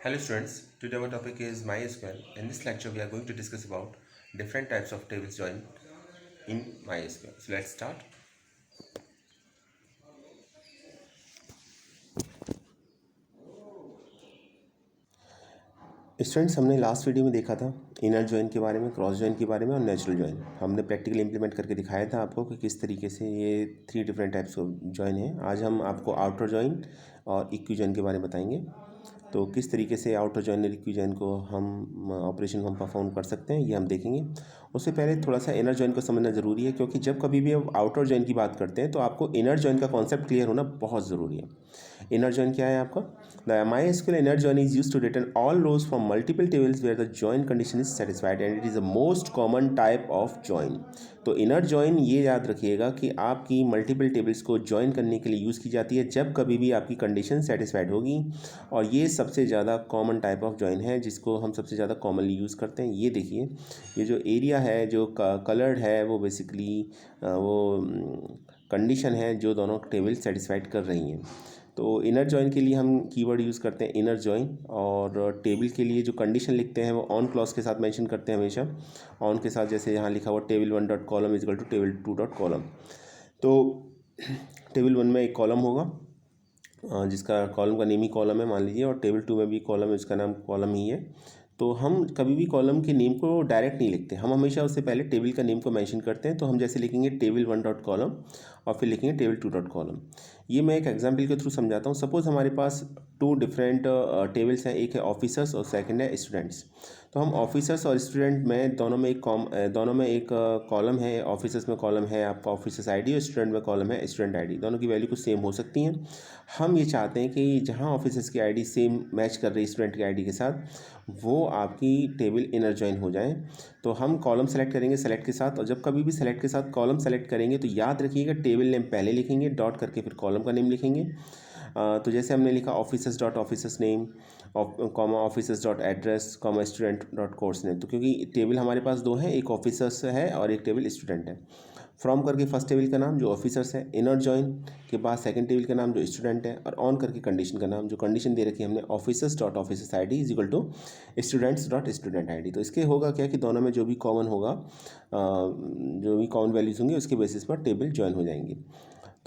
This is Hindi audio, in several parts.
Hello students, today our topic is MySQL. In this lecture we are going to discuss about different types of tables join in MySQL. So let's start. Students, हमने लास्ट वीडियो में देखा था इनर जॉइन के बारे में, क्रॉस जॉइन के बारे में और नेचुरल जॉइन। हमने प्रैक्टिकली इंप्लीमेंट करके दिखाया था आपको कि किस तरीके से ये 3 डिफरेंट टाइप्स ऑफ जॉइन है। आज हम आपको आउटर जॉइन और इक्वी जॉइन के बारे में बताएंगे। तो किस तरीके से आउटर जॉइन और इक्वी जॉइन को हम ऑपरेशन को हम परफॉर्म कर सकते हैं ये हम देखेंगे। उससे पहले थोड़ा सा इनर जॉइन को समझना ज़रूरी है, क्योंकि जब कभी भी आप आउटर जॉइन की बात करते हैं तो आपको इनर जॉइन का कॉन्सेप्ट क्लियर होना बहुत ज़रूरी है। इनर जॉइन क्या है आपका? The MySQL inner join is used to return all rows from multiple tables where the join condition is satisfied and it is the most common type of join। तो इनर जॉइन ये याद रखिएगा कि आपकी मल्टीपल टेबल्स को ज्वाइन करने के लिए यूज़ की जाती है जब कभी भी आपकी कंडीशन सेटिस्फाइड होगी, और ये सबसे ज़्यादा कॉमन टाइप ऑफ जॉइन है जिसको हम सबसे ज़्यादा कॉमनली यूज़ करते हैं। ये देखिए, ये जो एरिया है, जो कलर्ड है, वो बेसिकली वो कंडीशन है जो दोनों टेबल सेटिस्फाइड कर रही हैं। तो इनर जॉइन के लिए हम कीवर्ड यूज़ करते हैं इनर जॉइन, और टेबल के लिए जो कंडीशन लिखते हैं वो ऑन क्लॉज के साथ मेंशन करते हैं हमेशा। ऑन के साथ जैसे यहाँ लिखा हुआ table 1 dot column equal to table 2 dot column. तो टेबल 1 में एक कॉलम होगा जिसका कॉलम का नेम ही कॉलम है मान लीजिए, और टेबल 2 में भी कॉलम है जिसका नाम कॉलम ही है। तो हम कभी भी कॉलम के नेम को डायरेक्ट नहीं लिखते, हम हमेशा उससे पहले टेबल का नेम को मेंशन करते हैं। तो हम जैसे लिखेंगे टेबल 1 डॉट कॉलम और फिर लिखेंगे टेबल 2 डॉट कॉलम। ये मैं एक एग्जांपल के थ्रू समझाता हूँ। सपोज़ हमारे पास 2 डिफरेंट टेबल्स हैं, एक है ऑफिसर्स और सेकंड है स्टूडेंट्स। तो हम ऑफिसर्स और स्टूडेंट में दोनों में एक कॉलम है। ऑफिसर्स में कॉलम है आपका ऑफिसर्स आईडी और स्टूडेंट में कॉलम है स्टूडेंट आईडी। दोनों की वैल्यू कुछ सेम हो सकती हैं। हम ये चाहते हैं कि जहाँ ऑफिसर्स की आईडी सेम मैच कर रही है स्टूडेंट की आईडी के साथ, वो आपकी टेबल इनर जॉइन हो जाए। तो हम कॉलम सेलेक्ट करेंगे सेलेक्ट के साथ, और जब कभी भी सेलेक्ट के साथ कॉलम सेलेक्ट करेंगे तो याद रखिएगा टेबल नेम पहले लिखेंगे, डॉट करके फिर कॉलम का नेम लिखेंगे। तो जैसे हमने लिखा officers dot officers name comma officers dot address comma student dot course name. तो क्योंकि टेबल हमारे पास 2 हैं, एक ऑफिसर्स है और एक टेबल स्टूडेंट है। फ्रॉम करके फर्स्ट टेबल का नाम जो ऑफिसर्स है, इनर जॉइन के बाद सेकंड टेबल का नाम जो स्टूडेंट है, और ऑन करके कंडीशन का नाम, जो कंडीशन दे रखी है हमने officers dot officers ID is equal to students dot student ID. तो इसके होगा क्या कि दोनों में जो भी कॉमन होगा, जो भी कॉमन वैल्यूज़ होंगी उसके बेसिस पर टेबल ज्वाइन हो जाएंगी।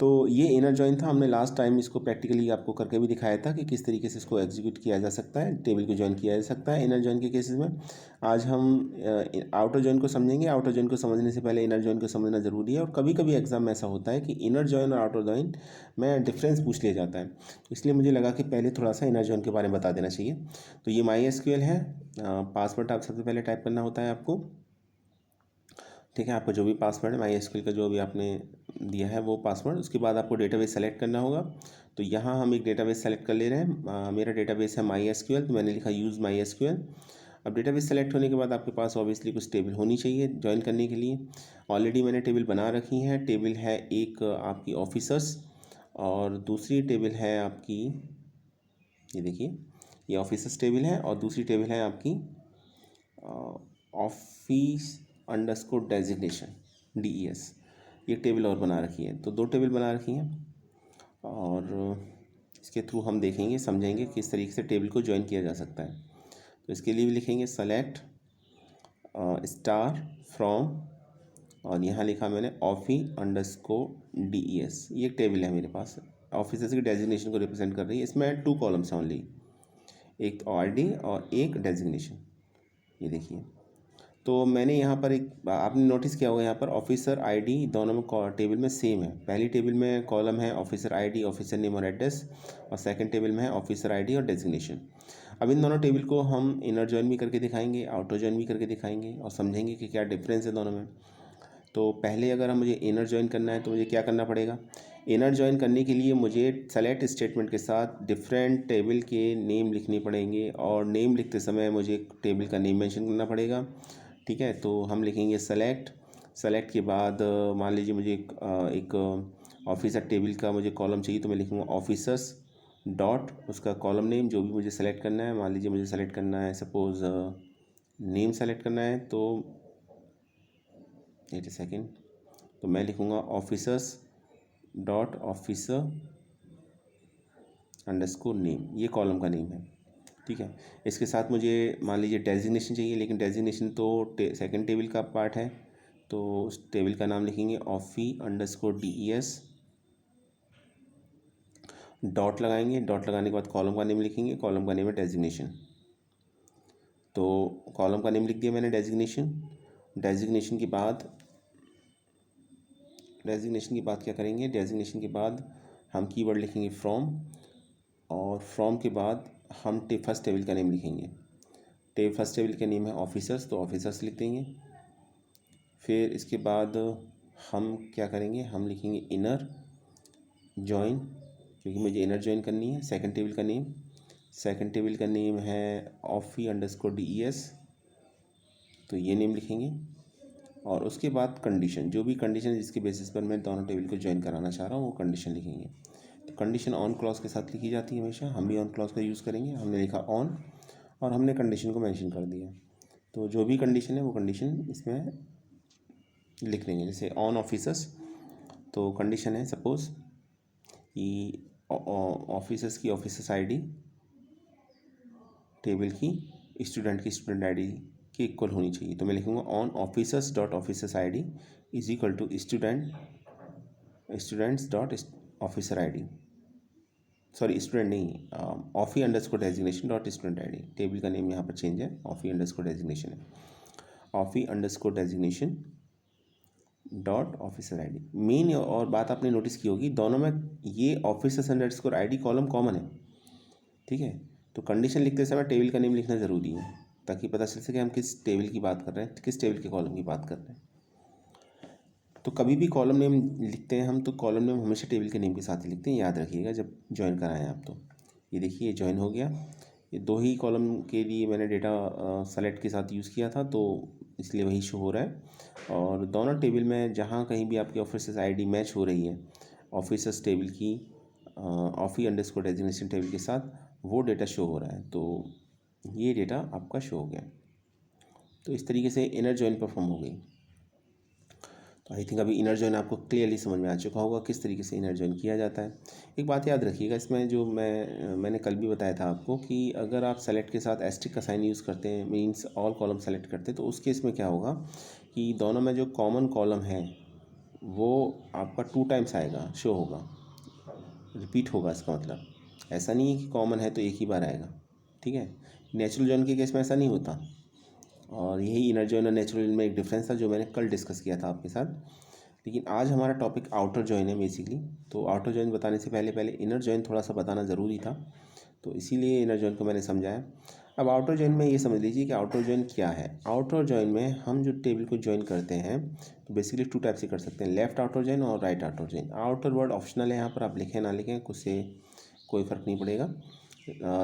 तो ये इनर जॉइन था। हमने लास्ट टाइम इसको प्रैक्टिकली आपको करके भी दिखाया था कि किस तरीके से इसको एग्जीक्यूट किया जा सकता है, टेबल को ज्वाइन किया जा सकता है इनर जॉइन के केसेस में। आज हम आउटर जॉइन को समझेंगे। आउटर जॉइन को समझने से पहले इनर जॉइन को समझना ज़रूरी है, और कभी कभी एग्जाम में ऐसा होता है कि इनर जॉइन और आउटर जॉइन में डिफरेंस पूछ लिया जाता है। इसलिए मुझे लगा कि पहले थोड़ा सा इनर जॉइन के बारे में बता देना चाहिए। तो ये MySQL है। पासवर्ड आप सबसे पहले टाइप करना होता है आपको, ठीक है। आपका जो भी पासवर्ड है MySQL का जो भी आपने दिया है वो पासवर्ड, उसके बाद आपको डेटाबेस सेलेक्ट करना होगा। तो यहाँ हम एक डेटाबेस सेलेक्ट कर ले रहे हैं। मेरा डेटाबेस है MySQL, तो मैंने लिखा यूज़ MySQL। अब डेटाबेस सेलेक्ट होने के बाद आपके पास ऑब्वियसली कुछ टेबल होनी चाहिए ज्वाइन करने के लिए। ऑलरेडी मैंने टेबल बना रखी है। टेबल है एक आपकी ऑफिसर्स, और दूसरी टेबल है आपकी, ये देखिए, ये ऑफिसर्स टेबल है, और दूसरी टेबल है आपकी ऑफिस अंडरस्कोर डेजिग्नेशन DES। ये टेबल और बना रखी है। तो 2 टेबल बना रखी हैं, और इसके थ्रू हम देखेंगे समझेंगे किस तरीके से टेबल को ज्वाइन किया जा सकता है। तो इसके लिए भी लिखेंगे सेलेक्ट स्टार फ्रॉम, और यहाँ लिखा मैंने ऑफी अंडरस्कोर DES। ये एक टेबल है मेरे पास, ऑफिसर्स की डेजिग्नेशन को रिप्रेजेंट कर रही है। इसमें 2 कॉलम्स हैं ओनली, एक RD और एक डेजिग्नेशन। ये देखिए, तो मैंने यहाँ पर एक आपने नोटिस किया होगा, यहाँ पर ऑफिसर आईडी दोनों में टेबल में सेम है। पहली टेबल में कॉलम है ऑफिसर आईडी, ऑफिसर नेम और एड्रेस, और सेकंड टेबल में है ऑफिसर आईडी और डेजिग्नेशन। अब इन दोनों टेबल को हम इनर जॉइन भी करके दिखाएंगे, आउटर जॉइन भी करके दिखाएंगे, और समझेंगे कि क्या डिफरेंस है दोनों में। तो पहले अगर मुझे इनर जॉइन करना है तो मुझे क्या करना पड़ेगा? इनर जॉइन करने के लिए मुझे सेलेक्ट स्टेटमेंट के साथ डिफरेंट टेबल के नेम लिखने पड़ेंगे, और नेम लिखते समय मुझे टेबल का नेम मेंशन करना पड़ेगा, ठीक है। तो हम लिखेंगे सेलेक्ट के बाद मान लीजिए मुझे एक ऑफिसर टेबल का मुझे कॉलम चाहिए, तो मैं लिखूँगा ऑफिसर्स डॉट उसका कॉलम नेम जो भी मुझे सेलेक्ट करना है। मान लीजिए मुझे सेलेक्ट करना है, सपोज़ नेम सेलेक्ट करना है, तो 8 सेकेंड, तो मैं लिखूँगा officers dot officer underscore name, ये कॉलम का नेम है, ठीक है। इसके साथ मुझे मान लीजिए डेजिग्नेशन चाहिए, लेकिन डेजिग्नेशन तो सेकंड टेबल का पार्ट है, तो उस टेबल का नाम लिखेंगे OFFI_DES, डॉट लगाएंगे, डॉट लगाने के बाद कॉलम का नेम लिखेंगे, कॉलम का नेम है डेजिग्नेशन। तो कॉलम का नेम लिख दिया मैंने डेजिग्नेशन। डेजिग्नेशन के बाद क्या करेंगे, डेजिग्नेशन के बाद हम कीवर्ड लिखेंगे फ्रॉम, और फ्रॉम के बाद हम फर्स्ट टेबल का नेम लिखेंगे। फर्स्ट टेबल का नेम है ऑफिसर्स, तो ऑफिसर्स लिख देंगे। फिर इसके बाद हम क्या करेंगे, हम लिखेंगे इनर जॉइन, क्योंकि मुझे इनर जॉइन करनी है। सेकंड टेबल का नेम है OFFI_DES, तो ये नेम लिखेंगे। और उसके बाद कंडीशन, जो भी कंडीशन जिसके बेसिस पर मैं दोनों टेबल को ज्वाइन कराना चाह रहा हूँ वो कंडीशन लिखेंगे। तो कंडीशन ऑन क्लॉज के साथ लिखी जाती है हमेशा, हम भी ऑन क्लॉज का यूज़ करेंगे। हमने लिखा ऑन और हमने कंडीशन को मेंशन कर दिया, तो जो भी कंडीशन है वो कंडीशन इसमें लिख देंगे। जैसे ऑन ऑफिसर्स, तो कंडीशन है सपोज कि ऑफिसर्स की ऑफिसर्स आईडी टेबल की स्टूडेंट आईडी के इक्वल होनी चाहिए। तो मैं लिखूँगा on officers dot officers ID is equal to students dot officer ID, sorry student नहीं, OFFI_DESIGNATION dot student ID. Table का नेम यहाँ पर चेंज है, OFFI_DESIGNATION है, OFFI_DESIGNATION dot officer ID. Main और बात आपने नोटिस की होगी, दोनों में ये officers_ID कॉलम कॉमन है, ठीक है। तो कंडीशन लिखते समय टेबल का नेम लिखना ज़रूरी है, ताकि पता चल सके हम किस टेबल की बात कर रहे हैं, किस टेबल के कॉलम की बात कर रहे हैं। तो कभी भी कॉलम नेम लिखते हैं हम, तो कॉलम नेम हमेशा टेबल के नेम के साथ ही लिखते हैं, याद रखिएगा जब ज्वाइन कराएं आप। तो ये देखिए, ये ज्वाइन हो गया। ये दो ही कॉलम के लिए मैंने डेटा सेलेक्ट के साथ यूज़ किया था, तो इसलिए वही शो हो रहा है। और दोनों टेबल में जहाँ कहीं भी आपकी ऑफिसर्स आईडी मैच हो रही है ऑफिसर्स टेबल की OFFI_DESIGNATION टेबल के साथ, वो डेटा शो हो रहा है। तो ये डेटा आपका शो हो गया। तो इस तरीके से इनर जॉइन परफॉर्म हो गई। तो आई थिंक अभी इनर जॉइन आपको क्लियरली समझ में आ चुका होगा किस तरीके से इनर जॉइन किया जाता है। एक बात याद रखिएगा इसमें, जो मैंने कल भी बताया था आपको, कि अगर आप सेलेक्ट के साथ एस्ट्रिक का साइन यूज़ करते हैं, मींस ऑल कॉलम सेलेक्ट करते हैं, तो उस केस में क्या होगा कि दोनों में जो कॉमन कॉलम है वो आपका 2 टाइम्स आएगा, शो होगा, रिपीट होगा। इसका मतलब ऐसा नहीं है कि कॉमन है तो एक ही बार आएगा, ठीक है। नेचुरल जॉइन के केस में ऐसा नहीं होता, और यही इनर जॉइन और नेचुरल जॉइन में एक डिफरेंस था जो मैंने कल डिस्कस किया था आपके साथ। लेकिन आज हमारा टॉपिक आउटर जॉइन है बेसिकली। तो आउटर जॉइन बताने से पहले इनर जॉइन थोड़ा सा बताना ज़रूरी था, तो इसीलिए इनर जॉइन को मैंने समझाया। अब आउटर जॉइन में ये समझ लीजिए कि आउटर जॉइन क्या है। आउटर जॉइन में हम जो टेबल को जॉइन करते हैं तो बेसिकली 2 टाइप से कर सकते हैं, लेफ्ट आउटर जॉइन और right outer join. Outer word optional है, यहाँ पर आप लिखें ना लिखें कुछ से कोई फ़र्क नहीं पड़ेगा।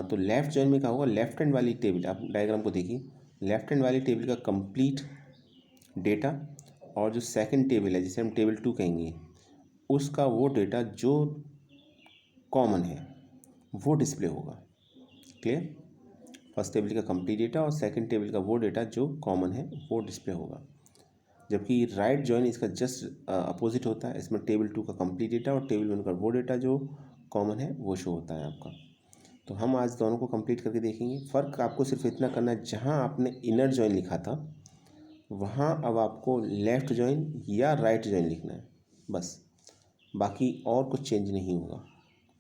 तो लेफ़्ट जॉइन में क्या होगा, लेफ्ट हैंड वाली टेबल, आप डायग्राम को देखिए, लेफ्ट हैंड वाली टेबल का कंप्लीट डेटा, और जो सेकंड टेबल है जिसे हम टेबल 2 कहेंगे, उसका वो डेटा जो कॉमन है वो डिस्प्ले होगा। क्लियर? फर्स्ट टेबल का कंप्लीट डेटा और सेकंड टेबल का वो डेटा जो कॉमन है वो डिस्प्ले होगा। जबकि राइट जॉइन इसका जस्ट अपोजिट होता है, इसमें टेबल 2 का कंप्लीट डेटा और टेबल 1 का वो डेटा जो कॉमन है वो शो होता है आपका। तो हम आज दोनों को कंप्लीट करके देखेंगे। फ़र्क आपको सिर्फ इतना करना है, जहाँ आपने इनर जॉइन लिखा था वहाँ अब आपको लेफ़्ट जॉइन या राइट जॉइन लिखना है, बस। बाकी और कुछ चेंज नहीं होगा।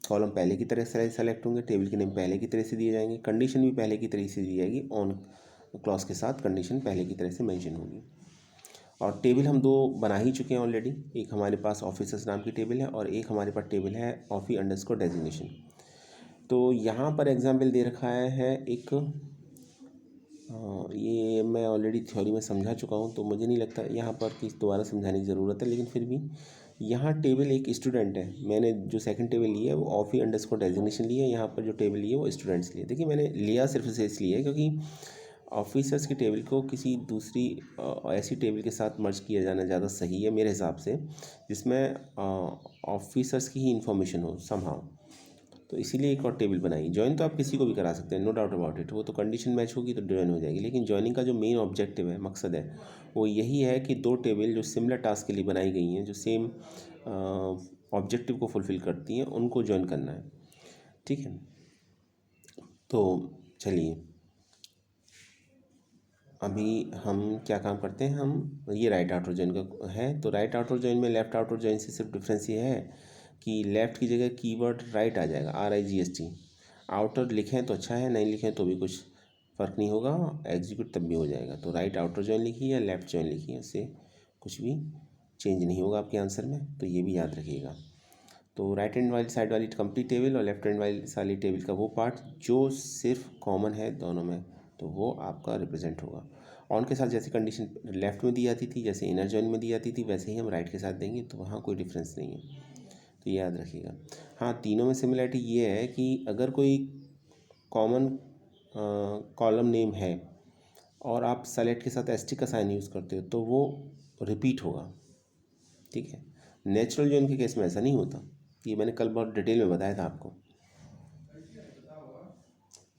कॉलम पहले की तरह से सेलेक्ट होंगे, टेबल के नेम पहले की तरह से दिए जाएंगे, कंडीशन भी पहले की तरह से दी जाएगी, ऑन क्लॉज के साथ कंडीशन पहले की तरह से मेंशन होगी। और टेबल हम 2 बना ही चुके हैं ऑलरेडी। एक हमारे पास ऑफिसर्स नाम की टेबल है और एक हमारे पास टेबल है OFFI_DESIGNATION। तो यहाँ पर एग्जाम्पल दे रखा है एक, ये मैं ऑलरेडी थ्योरी में समझा चुका हूँ, तो मुझे नहीं लगता यहाँ पर कि दोबारा समझाने की ज़रूरत है। लेकिन फिर भी यहाँ टेबल एक स्टूडेंट है, मैंने जो सेकंड टेबल ली है वो OFFI_DESIGNATION ली है, यहाँ पर जो टेबल ली है वो स्टूडेंट्स लिए। देखिए मैंने लिया सिर्फ इसे इसलिए क्योंकि ऑफिसर्स की टेबल को किसी दूसरी ऐसी टेबल के साथ मर्ज किया जाना ज़्यादा सही है मेरे हिसाब से, जिसमें ऑफिसर्स की ही इन्फॉर्मेशन हो समहाउ। तो इसीलिए एक और टेबल बनाई। ज्वाइन तो आप किसी को भी करा सकते हैं, नो डाउट अबाउट इट, वो तो कंडीशन मैच होगी तो ज्वाइन हो जाएगी। लेकिन ज्वाइनिंग का जो मेन ऑब्जेक्टिव है, मकसद है, वो यही है कि 2 टेबल जो सिमिलर टास्क के लिए बनाई गई हैं, जो सेम ऑब्जेक्टिव को फुलफ़िल करती हैं, उनको ज्वाइन करना है, ठीक है। तो चलिए अभी हम क्या काम करते हैं, हम ये राइट आउटर जॉइन का है, तो राइट आउटर जॉइन में लेफ़्ट आउटर जॉइन से सिर्फ डिफरेंस ये है कि लेफ़्ट की जगह कीवर्ड राइट आ जाएगा, RIGHT। आउटर लिखें तो अच्छा है, नहीं लिखें तो भी कुछ फ़र्क नहीं होगा, एग्जीक्यूट तब भी हो जाएगा। तो राइट आउटर जॉइन लिखिए या लेफ़्ट जॉइन लिखिए, उससे कुछ भी चेंज नहीं होगा आपके आंसर में, तो ये भी याद रखिएगा। तो राइट हैंड वाली साइड वाली कंप्लीट टेबल और लेफ्ट हैंड वाली टेबल का वो पार्ट जो सिर्फ कॉमन है दोनों में, तो वो आपका रिप्रेजेंट होगा। ऑन के साथ जैसी कंडीशन लेफ़्ट में दी जाती थी, जैसे इनर जॉइन में दी जाती थी, वैसे ही हम राइट के साथ देंगे, तो वहाँ कोई डिफरेंस नहीं है, तो ये याद रखिएगा। हाँ, तीनों में सिमिलरिटी ये है कि अगर कोई कॉमन कॉलम नेम है और आप सेलेक्ट के साथ एस्टिक का साइन यूज़ करते हो तो वो रिपीट होगा, ठीक है। नेचुरल जॉइन के केस में ऐसा नहीं होता, ये मैंने कल बहुत डिटेल में बताया था आपको,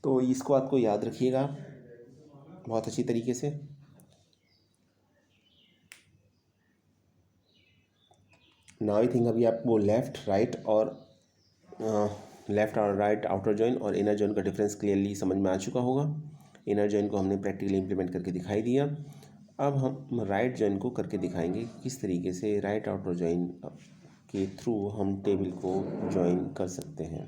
तो इसको आपको याद रखिएगा बहुत अच्छी तरीके से। नाउ आई थिंक अभी आपको लेफ़्ट राइट और लेफ़्ट और राइट आउटर जॉइन और इनर जॉइन का डिफरेंस क्लियरली समझ में आ चुका होगा। इनर जॉइन को हमने प्रैक्टिकली इम्प्लीमेंट करके दिखाई दिया। अब हम राइट जॉइन को करके दिखाएंगे किस तरीके से राइट आउटर जॉइन के थ्रू हम टेबल को जॉइन कर सकते हैं।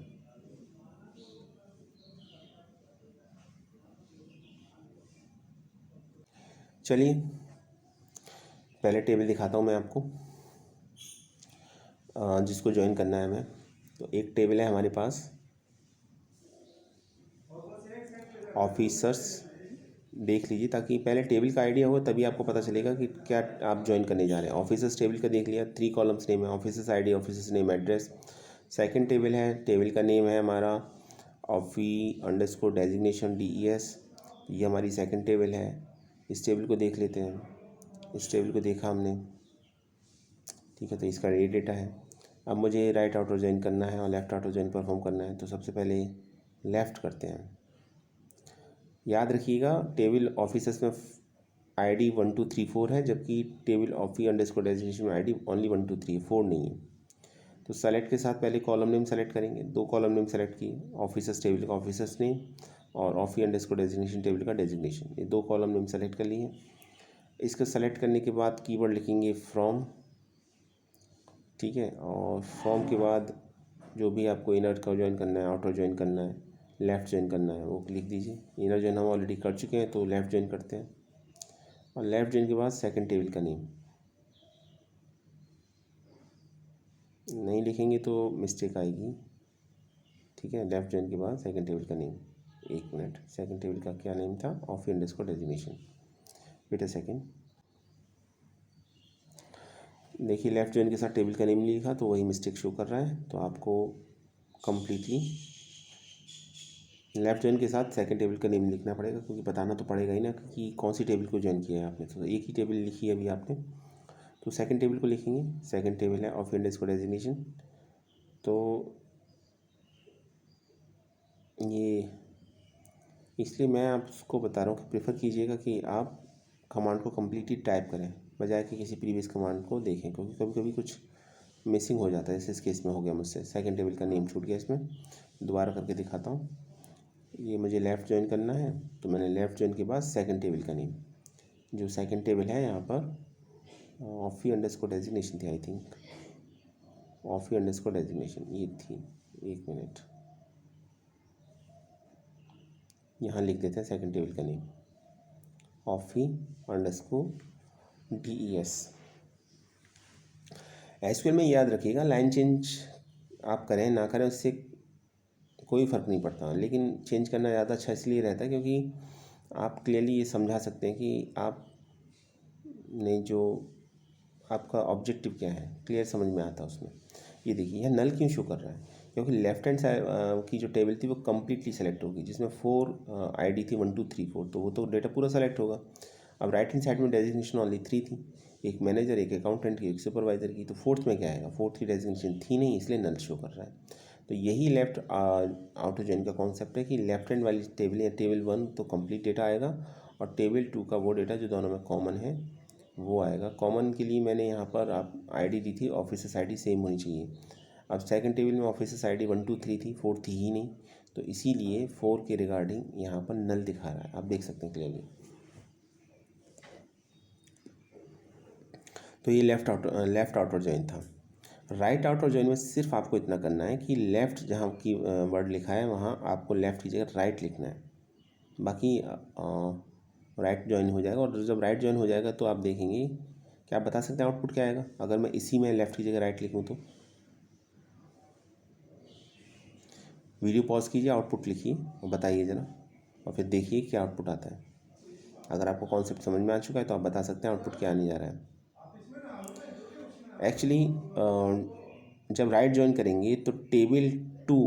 चलिए पहले टेबल दिखाता हूँ मैं आपको, जिसको ज्वाइन करना है हमें। तो एक टेबल है हमारे पास ऑफिसर्स, देख लीजिए ताकि पहले टेबल का आइडिया हो, तभी आपको पता चलेगा कि क्या आप ज्वाइन करने जा रहे हैं। ऑफिसर्स टेबल का देख लिया, 3 कॉलम्स नेम है, officers ID, officers name, address. Second table है, टेबल का नेम है हमारा ऑफी_डेजिग्नेशन DES, ये हमारी सेकंड टेबल है। इस टेबल को देख लेते हैं, इस टेबल को देखा हमने, ठीक है, तो इसका ये डेटा है। अब मुझे राइट आउटर ज्वाइन करना है और लेफ़्ट आउटर ज्वाइन परफॉर्म करना है, तो सबसे पहले लेफ़्ट करते हैं। याद रखिएगा टेबल ऑफिसर्स में ID 1 2 3 4 है, जबकि टेबल ऑफी_डेजिग्नेशन में ID ओनली 1 2 3 4 नहीं है। तो सेलेक्ट के साथ पहले कॉलम नेम सेलेक्ट करेंगे, 2 कॉलम नेम सेलेक्ट किए, ऑफिसर्स टेबल का ऑफिसर्स नेम और ऑफी_डेजिग्नेशन टेबल का डेजिग्नेशन, ये 2 कॉलम नेम सेलेक्ट कर लिए। इसको सेलेक्ट करने के बाद कीवर्ड लिखेंगे फ्रॉम, ठीक है, और फ्रॉम के बाद जो भी आपको इनर का ज्वाइन करना है, आउटर ज्वाइन करना है, लेफ़्ट ज्वाइन करना है, वो लिख दीजिए। इनर ज्वाइन हम ऑलरेडी कर चुके हैं, तो लेफ़्ट ज्वाइन करते हैं। और लेफ़्ट ज्वाइन के बाद सेकंड टेबल का नेम नहीं लिखेंगे तो मिस्टेक आएगी, ठीक है। लेफ़्ट ज्वाइन के बाद सेकंड टेबल का नेम, एक मिनट, सेकंड टेबल का क्या नेम था, ऑफी_डेजिग्नेशन, वेट अ सेकंड। देखिए लेफ़्ट ज्वाइन के साथ टेबल का नेम लिखा तो वही मिस्टेक शो कर रहा है, तो आपको कम्प्लीटली लेफ़्ट ज्वाइन के साथ सेकंड टेबल का नेम लिखना पड़ेगा, क्योंकि बताना तो पड़ेगा ही ना कि कौन सी टेबल को ज्वाइन किया है आपने। तो एक ही टेबल लिखी है अभी आपने, तो सेकंड टेबल को लिखेंगे। सेकंड टेबल है ऑफी_डेजिग्नेशन, तो ये इसलिए मैं आपको बता रहा हूँ कि प्रेफर कीजिएगा कि आप कमांड को कम्प्लीटली टाइप करें बजाय कि किसी प्रीवियस कमांड को देखें, क्योंकि कभी कभी कुछ मिसिंग हो जाता है, जैसे इस केस में हो गया मुझसे, सेकंड टेबल का नेम छूट गया। इसमें दोबारा करके दिखाता हूँ। ये मुझे लेफ़्ट ज्वाइन करना है, तो मैंने लेफ़्ट ज्वाइन के बाद सेकंड टेबल का नेम, जो सेकंड टेबल है यहाँ पर ऑफी_डेजिग्नेशन थी, आई थिंक ऑफी_डेजिग्नेशन ये थी, एक मिनट, यहाँ लिख देते हैं सेकंड टेबल का नेम ऑफी_DES। SQL में याद रखिएगा लाइन चेंज आप करें ना करें उससे कोई फ़र्क नहीं पड़ता, लेकिन चेंज करना ज़्यादा अच्छा इसलिए रहता है क्योंकि आप क्लियरली ये समझा सकते हैं कि आप ने जो आपका ऑब्जेक्टिव क्या है क्लियर समझ में आता है उसमें। ये देखिए यह नल क्यों शो कर रहा है, क्योंकि लेफ्ट हैंड साइड की जो टेबल थी वो कम्प्लीटली सेलेक्ट होगी, जिसमें 4 ID थी 1 2 3 4, तो वो तो डेटा पूरा सेलेक्ट होगा। अब राइट हैंड साइड में डेजिग्नेशन ओनली 3 थी, एक मैनेजर, एक अकाउंटेंट की, एक सुपरवाइज़र की, तो फोर्थ में क्या आएगा, फोर्थ की डेजिग्नेशन थी नहीं, इसलिए नल शो कर रहा है। तो यही लेफ्ट आउटर जॉइन का कॉन्सेप्ट है कि लेफ्ट हैंड वाली टेबल या टेबल 1 तो कंप्लीट डेटा आएगा और टेबल 2 का वो डेटा जो दोनों में कॉमन है वो आएगा। कॉमन के लिए मैंने यहाँ पर आप ID दी थी, ऑफिसर्स ID सेम होनी चाहिए। अब सेकंड टेबल में ऑफिसर्स ID 1 2 3 थी, 4 थी ही नहीं, तो इसीलिए 4 के रिगार्डिंग यहाँ पर नल दिखा रहा है, आप देख सकते हैं क्लियरली। तो ये लेफ़्ट आउटर जॉइन था। राइट आउटर जॉइन में सिर्फ आपको इतना करना है कि लेफ़्ट जहाँ की वर्ड लिखा है वहाँ आपको लेफ़्ट की जगह राइट लिखना है, बाकी राइट जॉइन हो जाएगा। और जब राइट जॉइन हो जाएगा तो आप देखेंगे, क्या आप बता सकते हैं आउटपुट क्या आएगा अगर मैं इसी में लेफ़्ट की जगह राइट लिखूँ तो? वीडियो पॉज कीजिए, आउटपुट लिखिए और बताइए ज़रा, और फिर देखिए क्या आउटपुट आता है। अगर आपको कॉन्सेप्ट समझ में आ चुका है तो आप बता सकते हैं आउटपुट क्या आने जा रहा है। एक्चुअली जब राइट ज्वाइन करेंगे तो टेबल 2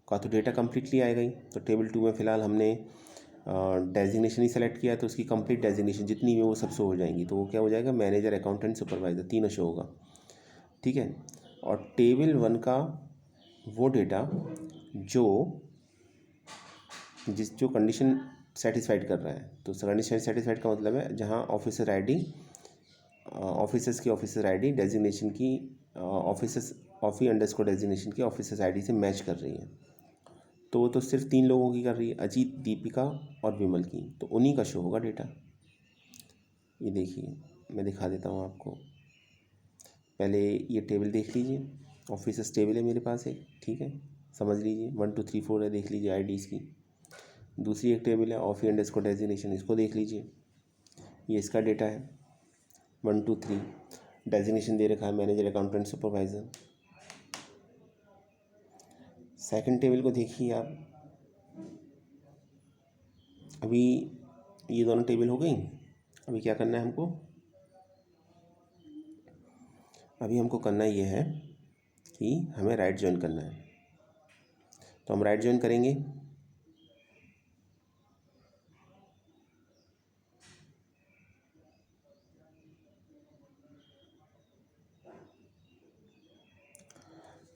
का तो डेटा कम्प्लीटली आएगा ही। तो टेबल 2 में फ़िलहाल हमने डेजिग्नेशन ही सेलेक्ट किया, तो उसकी कंप्लीट डेजिग्नेशन जितनी भी वो सब शो हो जाएंगी। तो वो क्या हो जाएगा, मैनेजर, अकाउंटेंट, सुपरवाइज़र, तीनों शो होगा, ठीक है। और टेबल 1 का वो डेटा जो कंडीशन सेटिस्फाइड कर रहा है। तो कंडीशन सेटिस्फाइड का मतलब है जहाँ ऑफिसर आईडी, ऑफिसर्स की ऑफिसर आईडी डेजिग्नेशन की ऑफिसर्स ऑफी डेजिग्नेशन की ऑफिसर्स आईडी से मैच कर रही है। तो वो तो सिर्फ 3 लोगों की कर रही है, अजीत, दीपिका और विमल की, तो उन्हीं का शो होगा डेटा। ये देखिए, मैं दिखा देता हूँ आपको। पहले ये टेबल देख लीजिए, ऑफिसर्स टेबल है मेरे पास एक, ठीक है, समझ लीजिए 1 2 3 4 है, देख लीजिए आईडीज़ की। दूसरी एक टेबल है ऑफी डेजिग्नेशन, इसको देख लीजिए, ये इसका डेटा है 1 2 3, डेजिग्नेशन दे रखा है manager, accountant, supervisor. Second table को देखिए आप, अभी ये दोनों टेबल हो गई। अभी क्या करना है हमको, अभी हमको करना ये है कि हमें राइट ज्वाइन करना है। तो हम राइट ज्वाइन करेंगे।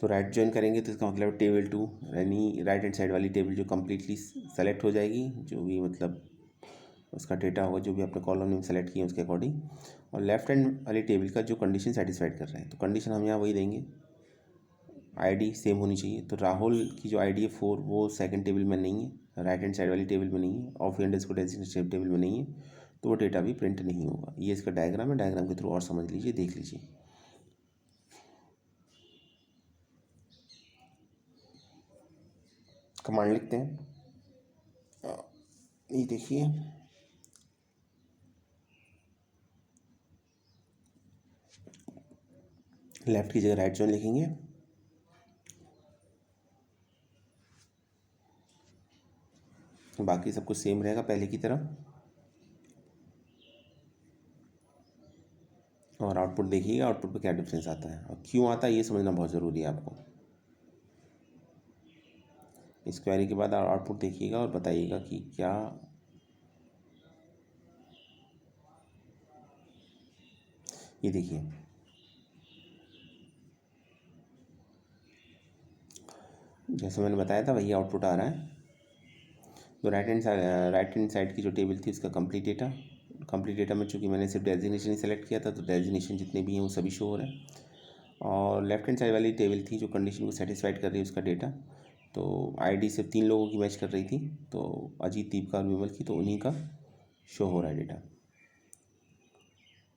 तो राइट ज्वाइन करेंगे तो इसका मतलब टेबल 2 यानी राइट हैंड साइड वाली टेबल जो कम्प्लीटली सेलेक्ट हो जाएगी, जो भी मतलब उसका डेटा होगा, जो भी आपने कॉलम नेम सेलेक्ट किया उसके अकॉर्डिंग। और लेफ्ट हैंड वाली टेबल का जो कंडीशन सेटिस्फाइड कर रहे हैं, तो कंडीशन हम यहाँ वही देंगे, आईडी सेम होनी चाहिए। तो राहुल की जो आईडी है 4 वो सेकंड टेबल में नहीं है, राइट हैंड साइड वाली टेबल में नहीं है, ऑफ डेजिग्नेशन टेबल में नहीं है, तो वो डेटा भी प्रिंट नहीं होगा। ये इसका डायग्राम है, डायग्राम के थ्रू और समझ लीजिए, देख लीजिए। कमांड लिखते हैं, ये देखिए, लेफ्ट की जगह राइट ज्वाइन लिखेंगे, बाकी सब कुछ सेम रहेगा पहले की तरह। और आउटपुट देखिएगा, आउटपुट पे क्या डिफरेंस आता है और क्यों आता है ये समझना बहुत ज़रूरी है आपको। इस क्वेरी के बाद आउटपुट देखिएगा और बताइएगा कि क्या ये देखिए, जैसे मैंने बताया था वही आउटपुट आ रहा है। तो राइट हैंड साइड की जो टेबल थी उसका कंप्लीट डेटा में चूँकि मैंने सिर्फ डेजिग्नेशन ही सेलेक्ट किया था, तो डेजिग्नेशन जितने भी हैं वो सभी शो हो रहे हैं। और लेफ्ट हैंड साइड वाली टेबल थी जो कंडीशन को सेटिस्फाइड कर रही है उसका डेटा, तो आईडी सिर्फ 3 लोगों की मैच कर रही थी, तो अजीत, दीपिका और विमल की, तो उन्हीं का शो हो रहा है डेटा।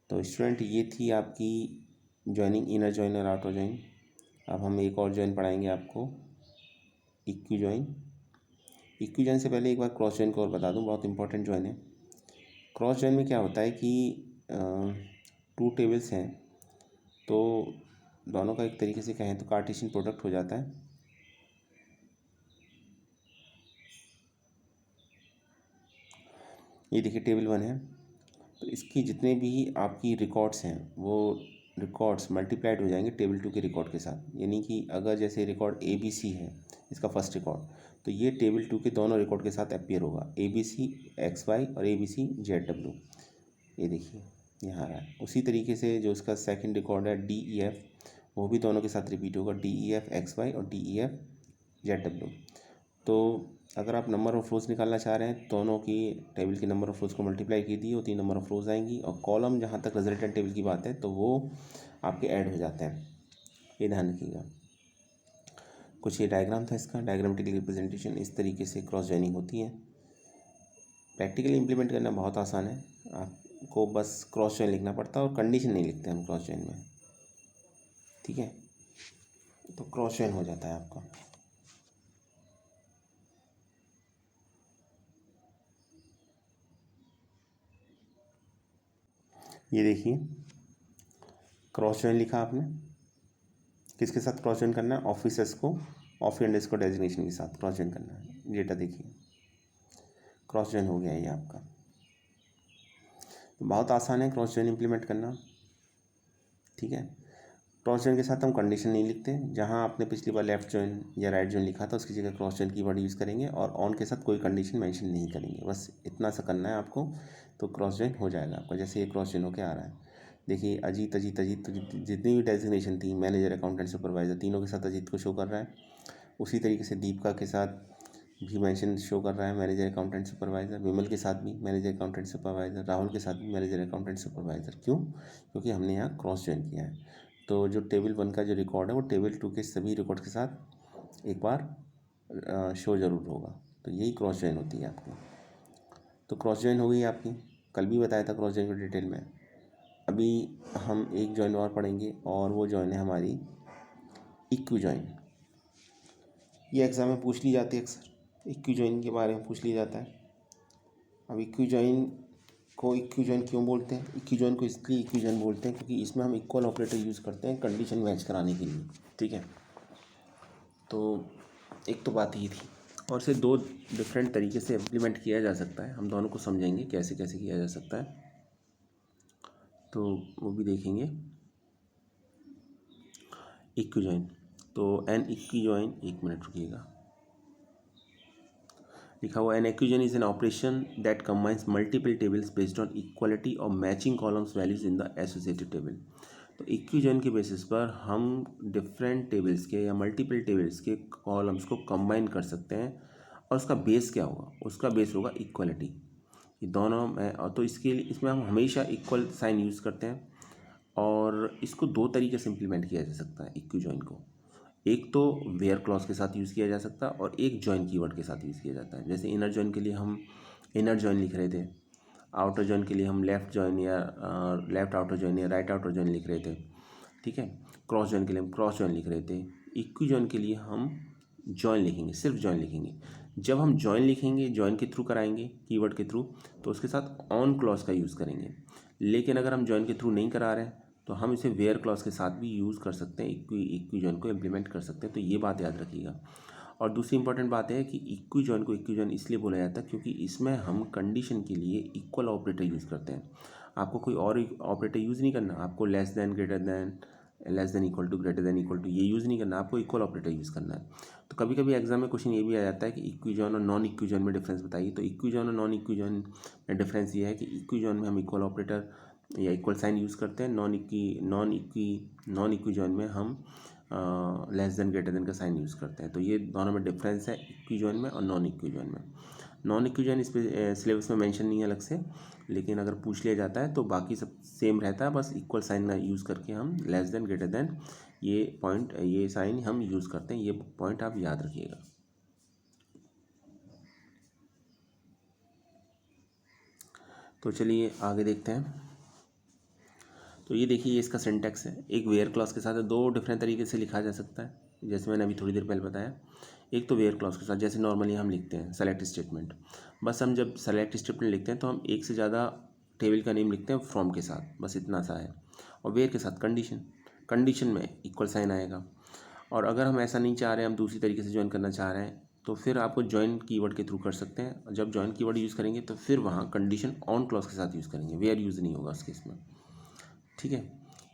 तो स्टूडेंट ये थी आपकी ज्वाइनिंग, इनर ज्वाइन और आउटर ज्वाइन। अब हम एक और ज्वाइन पढ़ाएंगे आपको, इक्वी ज्वाइन। इक्वी ज्वाइन से पहले एक बार क्रॉस ज्वाइन को और बता दूं, बहुत इंपॉर्टेंट ज्वाइन है। क्रॉस ज्वाइन में क्या होता है कि 2 टेबल्स हैं, तो दोनों का एक तरीके से कहें तो कार्टेशियन प्रोडक्ट हो जाता है। ये देखिए टेबल 1 है, तो इसकी जितने भी आपकी रिकॉर्ड्स हैं वो रिकॉर्ड्स मल्टीप्लाइड हो जाएंगे टेबल 2 के रिकॉर्ड के साथ। यानी कि अगर जैसे रिकॉर्ड ABC है, इसका फर्स्ट रिकॉर्ड, तो ये टेबल 2 के दोनों रिकॉर्ड के साथ अपीयर होगा, ABC XY और ABC ZW। ये देखिए यहाँ आ रहा है। उसी तरीके से जो इसका सेकंड रिकॉर्ड है DEF, वो भी दोनों के साथ रिपीट होगा, DEF XY और DEF ZW। तो अगर आप नंबर ऑफ़ रोज़ निकालना चाह रहे हैं, दोनों की टेबल के नंबर ऑफ़ रोज़ को मल्टीप्लाई कीजिए, वो 3 नंबर ऑफ़ रोज़ आएंगी। और कॉलम जहाँ तक रिजल्टेंट टेबल की बात है तो वो आपके ऐड हो जाते हैं, ये ध्यान रखिएगा। कुछ ये डायग्राम था इसका, डायग्रामेटिक रिप्रेजेंटेशन। इस तरीके से क्रॉस जॉइनिंग होती है। प्रैक्टिकली इम्प्लीमेंट करना बहुत आसान है, आपको बस क्रॉस जॉइन लिखना पड़ता है और कंडीशन नहीं लिखते हम क्रॉस जॉइन में, ठीक है। तो क्रॉस जॉइन हो जाता है आपका। ये देखिए क्रॉस जॉइन लिखा आपने, किसके साथ क्रॉस जॉइन करना है, ऑफिसर्स को ऑफिस अंडरस्कोर डेजिग्नेशन के साथ क्रॉस जॉइन करना है। डेटा देखिए क्रॉस जॉइन हो गया ये आपका। तो बहुत आसान है क्रॉस जॉइन इम्प्लीमेंट करना, ठीक है। क्रॉस जॉइन के साथ हम कंडीशन नहीं लिखते, जहाँ आपने पिछली बार लेफ्ट जॉइन या राइट जॉइन लिखा था उसकी जगह क्रॉस जॉइन कीवर्ड यूज़ करेंगे और ऑन के साथ कोई कंडीशन मेंशन नहीं करेंगे, बस इतना सा करना है आपको, तो क्रॉस जॉइन हो जाएगा आपका। जैसे ये क्रॉस जॉइन होकर आ रहा है, देखिए अजीत अजीत अजीत जितनी भी डेजिग्नेशन थी, मैनेजर अकाउंटेंट सुपरवाइजर, तीनों के साथ अजीत को शो कर रहा है। उसी तरीके से दीपिका के साथ भी मेंशन शो कर रहा है, मैनेजर अकाउंटेंट सुपरवाइज़र। विमल के साथ भी मैनेजर अकाउंटेंट सुपरवाइज़र, राहुल के साथ भी मैनेजर अकाउंटेंट सुपरवाइज़र। क्यों? क्योंकि हमने यहाँ क्रॉस जॉइन किया है। तो जो टेबल 1 का जो रिकॉर्ड है वो टेबल 2 के सभी रिकॉर्ड के साथ एक बार शो ज़रूर होगा। तो यही क्रॉस जॉइन होती है आपकी। तो क्रॉस जॉइन हो गई आपकी, कल भी बताया था क्रॉस जॉइन को डिटेल में। अभी हम एक जॉइन और पढ़ेंगे और वो जॉइन है हमारी इक्वी जॉइन। ये एग्ज़ाम में पूछ ली जाती है अक्सर, इक्वी जॉइन के बारे में पूछ लिया जाता है। अब इक्वी जॉइन को इक्वी जॉइन क्यों बोलते हैं? इक्वी जॉइन को इसलिए इक्वी जॉइन बोलते हैं क्योंकि इसमें हम इक्वल ऑपरेटर यूज़ करते हैं कंडीशन मैच कराने के लिए, ठीक है। तो एक तो बात ये थी, और इसे दो डिफरेंट तरीके से इम्प्लीमेंट किया जा सकता है। हम दोनों को समझेंगे कैसे कैसे किया जा सकता है, तो वो भी देखेंगे। इक्वी जॉइन, तो एन इक्वी जॉइन, एक मिनट रुकिएगा, लिखा हुआ an equi join is an operation that combines multiple tables based on equality और matching columns values in the associated table. तो इक्वी जॉइन के बेसिस पर हम डिफरेंट टेबल्स के या मल्टीपल टेबल्स के कॉलम्स को कंबाइन कर सकते हैं, और उसका बेस क्या होगा? उसका बेस होगा इक्वलिटी। ये दोनों में, तो इसके लिए इसमें हम हमेशा इक्वल साइन यूज़ करते हैं, और इसको दो तरीके से इम्प्लीमेंट किया जा सकता है इक्वी जॉइन को। एक तो वेयर क्लॉज के साथ यूज़ किया जा सकता है और एक जॉइन कीवर्ड के साथ यूज़ किया जाता है। जैसे इनर जॉइन के लिए हम इनर जॉइन लिख रहे थे, आउटर जॉइन के लिए हम लेफ़्ट जॉइन या लेफ़्ट आउटर जॉइन या राइट आउटर जॉइन लिख रहे थे, ठीक है। क्रॉस जॉइन के लिए हम क्रॉस जॉइन लिख रहे थे। इक्वी जॉइन के लिए हम जॉइन लिखेंगे, सिर्फ जॉइन लिखेंगे। जब हम जॉइन लिखेंगे, जॉइन के थ्रू कराएंगे कीवर्ड के थ्रू, तो उसके साथ ऑन क्लॉज का यूज़ करेंगे। लेकिन अगर हम जॉइन के थ्रू नहीं करा रहे हैं तो हम इसे वेयर क्लॉज के साथ भी यूज़ कर सकते हैं, इक्वी जॉइन को इम्प्लीमेंट कर सकते हैं। तो ये बात याद रखिएगा। और दूसरी इंपॉर्टेंट बात है कि इक्वी जॉइन को इक्वी जॉइन इसलिए बोला जाता है क्योंकि इसमें हम कंडीशन के लिए इक्वल ऑपरेटर यूज़ करते हैं। आपको कोई और ऑपरेटर यूज़ नहीं करना, आपको less than, greater than, less than equal to, greater than equal to ये यूज़ नहीं करना, आपको इक्वल ऑपरेटर यूज़ करना है। तो कभी कभी एग्जाम में क्वेश्चन ये भी आ जाता है कि इक्वी जॉइन और नॉन इक्वी जॉइन में डिफरेंस बताइए। तो इक्वी जॉइन और नॉन इक्वी जॉइन में डिफरेंस ये है कि इक्वी जॉइन में हम इक्वल ऑपरेटर या इक्वल साइन यूज़ करते हैं, नॉन इक्वी जॉइन में हम लेस देन, ग्रेटर देन का साइन यूज़ करते हैं। तो ये दोनों में डिफरेंस है इक्वी जॉइन में और नॉन इक्वी जॉइन में। नॉन इक्वी जॉइन इस पर सिलेबस में मेंशन नहीं है अलग से, लेकिन अगर पूछ लिया जाता है तो बाकी सब सेम रहता है, बस इक्वल साइन यूज़ करके हम लेस देन, ग्रेटर देन ये पॉइंट, ये साइन हम यूज़ करते हैं। ये पॉइंट आप याद रखिएगा। तो चलिए आगे देखते हैं। तो ये देखिए, ये इसका सिंटैक्स है। एक वेयर क्लॉज के साथ दो डिफरेंट तरीके से लिखा जा सकता है, जैसे मैंने अभी थोड़ी देर पहले बताया। एक तो वेयर क्लॉज के साथ, जैसे नॉर्मली हम लिखते हैं सेलेक्ट स्टेटमेंट। बस हम जब सेलेक्ट स्टेटमेंट लिखते हैं तो हम एक से ज़्यादा टेबल का नेम लिखते हैं फ्रॉम के साथ, बस इतना सा है। और वेयर के साथ कंडीशन, कंडीशन में इक्वल साइन आएगा। और अगर हम ऐसा नहीं चाह रहे हैं, हम दूसरी तरीके से ज्वाइन करना चाह रहे हैं, तो फिर आपको ज्वाइन कीवर्ड के थ्रू कर सकते हैं। जब ज्वाइन कीवर्ड यूज़ करेंगे तो फिर वहाँ कंडीशन ऑन क्लॉज के साथ यूज़ करेंगे, वेयर यूज़ नहीं होगा उस केस में, ठीक है।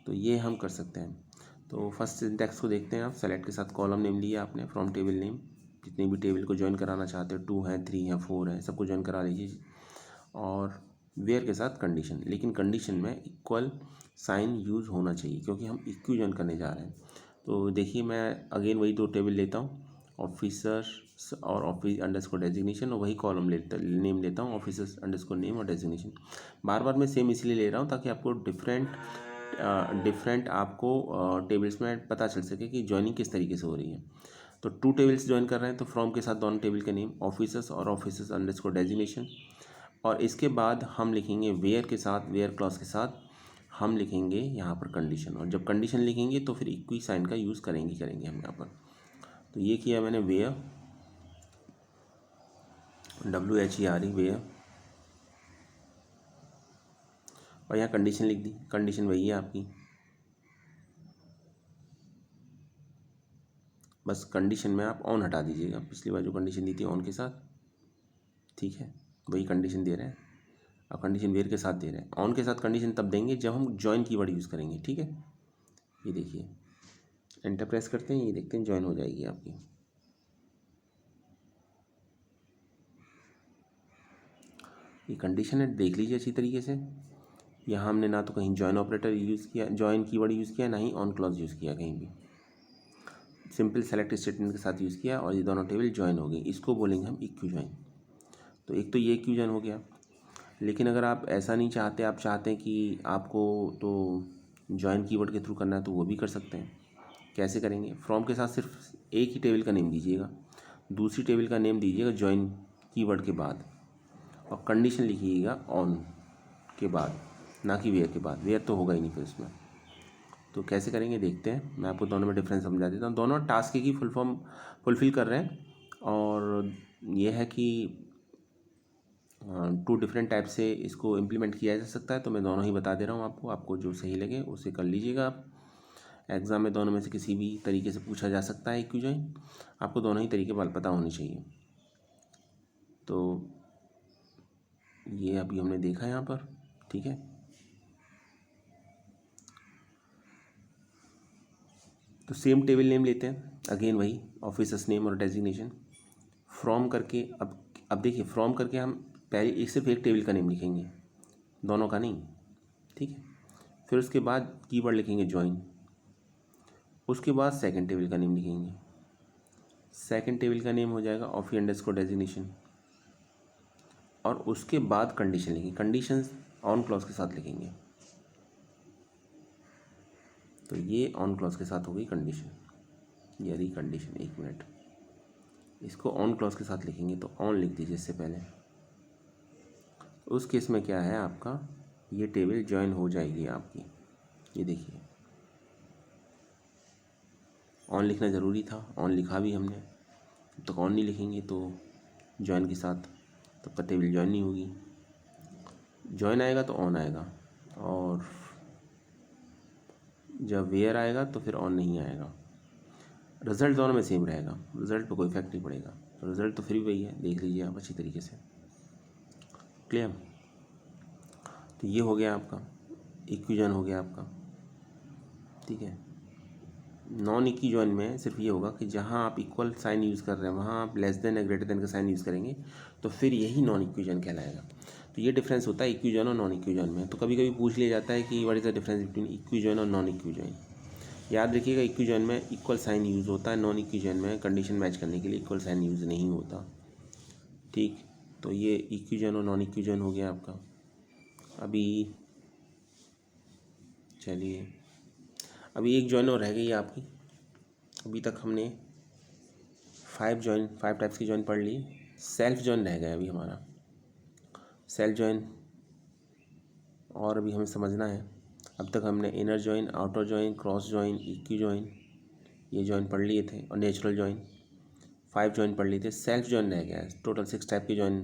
तो ये हम कर सकते हैं। तो फर्स्ट सिंटैक्स को देखते हैं आप। सेलेक्ट के साथ कॉलम नेम लिया आपने, फ्रॉम टेबल नेम, जितने भी टेबल को ज्वाइन कराना चाहते हो, 2 हैं, 3 हैं, 4 हैं, सबको ज्वाइन करा लीजिए। और वेयर के साथ कंडीशन, लेकिन कंडीशन में इक्वल साइन यूज़ होना चाहिए क्योंकि हम इक्वी ज्वाइन करने जा रहे हैं। तो देखिए, मैं अगेन वही 2 टेबल लेता हूँ, ऑफिसर्स और ऑफिस अंडरस्कोर डेजिग्नेशन, और वही कॉलम नेम लेता हूँ, ऑफिसर्स अंडरस्कोर नेम और डेजिग्नेशन। बार बार मैं सेम इसलिए ले रहा हूँ ताकि आपको डिफरेंट आपको टेबल्स में पता चल सके कि ज्वाइनिंग किस तरीके से हो रही है। तो 2 टेबल्स ज्वाइन कर रहे हैं तो फ्रॉम के साथ दोनों टेबल का नेम ऑफिसर्स और ऑफिसर्स अंडरस्कोर डेजिग्नेशन, और इसके बाद हम लिखेंगे वेयर के साथ, वेयर क्लॉज के साथ हम लिखेंगे यहाँ पर कंडीशन, और जब कंडीशन लिखेंगे तो फिर इक्वी साइन का यूज़ करेंगे हम यहाँ पर। तो ये किया मैंने वेयर, WHERE वेयर, और यहाँ कंडीशन लिख दी। कंडीशन वही है आपकी, बस कंडीशन में आप ऑन हटा दीजिएगा, पिछली बार जो कंडीशन दी थी ऑन के साथ, ठीक है, वही कंडीशन दे रहे हैं। अब कंडीशन वेयर के साथ दे रहे हैं, ऑन के साथ कंडीशन तब देंगे जब हम जॉइन कीवर्ड यूज़ करेंगे, ठीक है। ये देखिए एंटर प्रेस करते हैं, ये देखते हैं जॉइन हो जाएगी आपकी। ये कंडीशन है, देख लीजिए अच्छी तरीके से। यहाँ हमने ना तो कहीं जॉइन ऑपरेटर यूज़ किया, जॉइन कीवर्ड यूज़ किया, ना ही ऑन क्लॉज यूज़ किया कहीं भी, सिंपल सेलेक्ट स्टेटमेंट के साथ यूज़ किया और ये दोनों टेबल ज्वाइन हो गई। इसको बोलेंगे हम इक्यू ज्वाइन। तो एक तो ये इक्यू ज्वाइन हो गया, लेकिन अगर आप ऐसा नहीं चाहते, आप चाहते हैं कि आपको तो ज्वाइन कीवर्ड के थ्रू करना है, तो वो भी कर सकते हैं। कैसे करेंगे? फ्रॉम के साथ सिर्फ एक ही टेबल का नेम दीजिएगा, दूसरी टेबल का नेम दीजिएगा ज्वाइन कीवर्ड के बाद, और कंडीशन लिखिएगा ऑन के बाद, ना कि वेयर के बाद। वेयर तो होगा ही नहीं फिर इसमें। तो कैसे करेंगे देखते हैं, मैं आपको दोनों में डिफरेंस समझा देता हूँ। दोनों टास्क की फुलफिल कर रहे हैं, और ये है कि 2 डिफरेंट टाइप से इसको इम्प्लीमेंट किया जा सकता है। तो मैं दोनों ही बता दे रहा हूँ आपको, आपको जो सही लगे उसे कर लीजिएगा आप। एग्ज़ाम में दोनों में से किसी भी तरीके से पूछा जा सकता है इक्यू ज्वाइन, आपको दोनों ही तरीके पता होने चाहिए। तो ये अभी हमने देखा यहाँ पर, ठीक है। तो सेम टेबल नेम लेते हैं, अगेन वही ऑफिसर्स नेम और डेजिग्नेशन। फ्रॉम करके अब देखिए, फ्रॉम करके हम पहले सिर्फ एक टेबल का नेम लिखेंगे, दोनों का नहीं, ठीक है। फिर उसके बाद कीवर्ड लिखेंगे ज्वाइन, उसके बाद सेकंड टेबल का नेम लिखेंगे। सेकंड टेबल का नेम हो जाएगा ऑफी अंडरस्कोर डेजिग्नेशन, और उसके बाद कंडीशन लिखेंगे। कंडीशन ऑन क्लॉज के साथ लिखेंगे। तो ये ऑन क्लॉज के साथ हो गई कंडीशन, ये रही कंडीशन। 1 मिनट, इसको ऑन क्लॉज के साथ लिखेंगे, तो ऑन लिख दीजिए इससे पहले। उस केस में क्या है आपका, ये टेबल ज्वाइन हो जाएगी आपकी। ये देखिए ऑन लिखना ज़रूरी था, ऑन लिखा भी हमने। जब तक ऑन नहीं लिखेंगे तो ज्वाइन के साथ, तब तक टेबल ज्वाइन नहीं होगी। ज्वाइन आएगा तो ऑन आएगा, और जब वेयर आएगा तो फिर ऑन नहीं आएगा। रिज़ल्ट दोनों में सेम रहेगा, रिज़ल्ट पे कोई इफेक्ट नहीं पड़ेगा। तो रिज़ल्ट तो फिर भी वही है, देख लीजिए आप अच्छी तरीके से। क्लियर? तो ये हो गया आपका इक्वी ज्वाइन, हो गया आपका, ठीक है। नॉन इक्वी ज्वाइन में सिर्फ ये होगा कि जहाँ आप इक्वल साइन यूज़ कर रहे हैं वहाँ आप लेस देन या ग्रेटर देन का साइन यूज़ करेंगे, तो फिर यही नॉन इक्वी ज्वाइन कहलाएगा। तो ये डिफरेंस होता है इक्वी ज्वाइन और नॉन इक्वी ज्वाइन में। तो कभी कभी पूछ लिया जाता है कि what is the difference between equi join और नॉन इक्वी ज्वाइन। याद रखिएगा, इक्वी ज्वाइन में इक्वल साइन यूज़ होता है, नॉन इक्वी ज्वाइन में कंडीशन मैच करने के लिए इक्वल साइन यूज़ नहीं होता, ठीक। तो ये इक्वी ज्वाइन और नॉन इक्वी ज्वाइन हो गया आपका। अभी चलिए, अभी एक ज्वाइन और रह गई है आपकी। अभी तक हमने 5 टाइप्स की ज्वाइन पढ़ ली। सेल्फ ज्वाइन रह गया अभी हमारा, सेल्फ ज्वाइन और अभी हमें समझना है। अब तक हमने inner join, outer join, cross join, equi join, ये ज्वाइन पढ़ लिए थे, और नेचुरल ज्वाइन 5 ज्वाइन पढ़ लिए थे। सेल्फ ज्वाइन रह गया है, टोटल 6 टाइप की ज्वाइन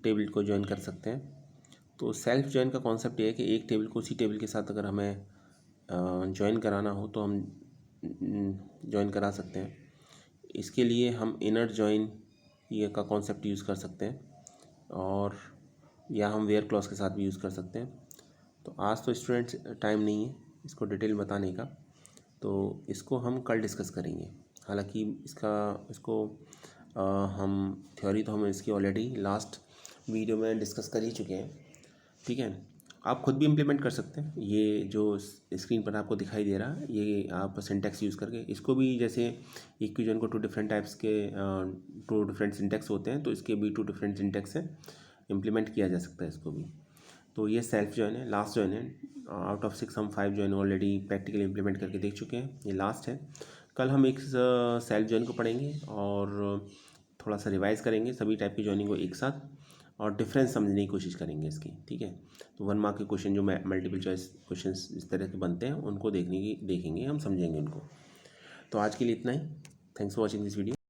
टेबल को ज्वाइन कर सकते हैं। तो सेल्फ ज्वाइन का कॉन्सेप्ट ये है कि एक टेबल को उसी टेबल के साथ अगर हमें ज्वाइन कराना हो तो हम ज्वाइन करा सकते हैं। इसके लिए हम इनर ज्वाइन ये का कॉन्सेप्ट यूज़ कर सकते हैं, और या हम वेयर क्लॉज के साथ भी यूज़ कर सकते हैं। तो आज तो स्टूडेंट्स टाइम नहीं है इसको डिटेल बताने का, तो इसको हम कल डिस्कस करेंगे। हालांकि इसको हम थ्योरी तो हम इसकी ऑलरेडी लास्ट वीडियो में डिस्कस कर ही चुके हैं, ठीक है। आप खुद भी इम्प्लीमेंट कर सकते हैं। ये जो स्क्रीन पर आपको दिखाई दे रहा है, ये आप सिंटेक्स यूज़ करके इसको भी, जैसे इक्वी ज्वाइन को 2 डिफरेंट टाइप्स के 2 डिफरेंट सिंटेक्स होते हैं, तो इसके भी 2 डिफरेंट सिंटेक्स है, इम्प्लीमेंट किया जा सकता है इसको भी। तो ये सेल्फ ज्वाइन है, लास्ट ज्वाइन है। आउट ऑफ 6 हम 5 ज्वाइन ऑलरेडी प्रैक्टिकली इम्प्लीमेंट करके देख चुके हैं, ये लास्ट है। कल हम एक सेल्फ जॉइन को पढ़ेंगे और थोड़ा सा रिवाइज करेंगे सभी टाइप की जॉइनिंग को एक साथ, और डिफरेंस समझने की कोशिश करेंगे इसकी। ठीक है, तो 1 मार्क के क्वेश्चन जो मल्टीपल चॉइस क्वेश्चंस इस तरह के बनते हैं उनको देखेंगे, हम समझेंगे उनको। तो आज के लिए इतना ही। Thanks for watching this video.